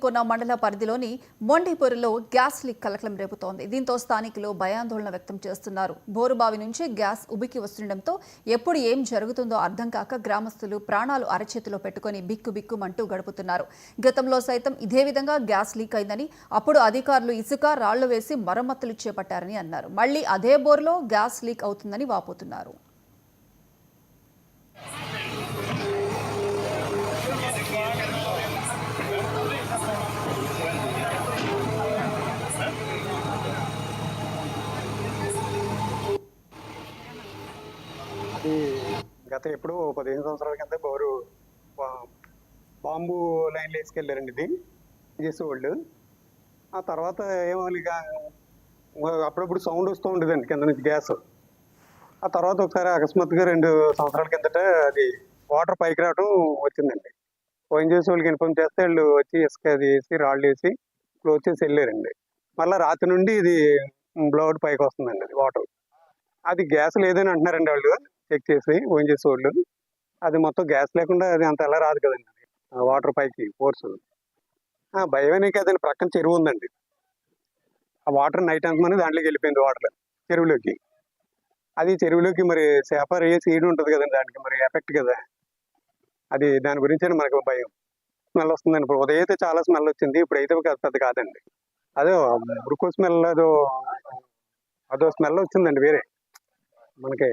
కొన్న మండల పరిధిలోని మొండిపూరులో గ్యాస్ లీక్ కలకలం రేపుతోంది. దీంతో స్థానికులు భయాందోళన వ్యక్తం చేస్తున్నారు. బోరుబావి నుంచి గ్యాస్ ఉబికి వస్తుండటంతో ఎప్పుడు ఏం జరుగుతుందో అర్థం కాక గ్రామస్తులు ప్రాణాలు అరచేతిలో పెట్టుకుని బిక్కుబిక్కుమంటూ గడుపుతున్నారు. గతంలో సైతం ఇదే విధంగా గ్యాస్ లీక్ అయిందని, అప్పుడు అధికారులు ఇసుక రాళ్లు వేసి మరమ్మతులు చేపట్టారని అన్నారు. మళ్లీ అదే బోరులో గ్యాస్ లీక్ అవుతుందని వాపోతున్నారు. అది గత ఎప్పుడు 15 సంవత్సరాల కింద బోరు బాంబు లైన్లు వేసుకెళ్ళారండి. ఇది చేసేవాళ్ళు. ఆ తర్వాత ఏమో ఇక అప్పుడప్పుడు సౌండ్ వస్తూ ఉండేదండి కింద నుంచి గ్యాస్. ఆ తర్వాత ఒకసారి అకస్మాత్తుగా 2 సంవత్సరాల కిందట అది వాటర్ పైకి రావడం వచ్చిందండి. ఫోన్ చేసి వాళ్ళకి ఇన్ఫార్మ్ చేస్తే వాళ్ళు వచ్చి ఇసుక అది వేసి రాళ్ళు వేసి క్లోజ్ చేసి వెళ్ళారండి. మళ్ళీ రాత్రి నుండి ఇది బ్లౌడ్ పైకి వస్తుందండి అది వాటర్. అది గ్యాస్ లేదని అంటున్నారండి వాళ్ళు చెక్ చేసి ఫోన్ చేసేవాళ్ళు. అది మొత్తం గ్యాస్ లేకుండా అది అంత ఎలా రాదు కదండి వాటర్ పైకి ఫోర్స్. భయమే కదండి, ప్రక్కన చెరువు ఉందండి. ఆ వాటర్ నైట్ అంతమంది దాంట్లోకి వెళ్ళిపోయింది వాటర్ చెరువులోకి. అది చెరువులోకి మరి చేప రే సీడ్ ఉంటుంది కదండి, దానికి మరి ఎఫెక్ట్ కదా అది. దాని గురించి మనకు భయం. స్మెల్ వస్తుందండి. ఇప్పుడు ఉదయం అయితే చాలా స్మెల్ వచ్చింది, ఇప్పుడైతే పెద్ద కాదండి. అదో ఉరుకు స్మెల్, అదో స్మెల్ వచ్చిందండి వేరే మనకి.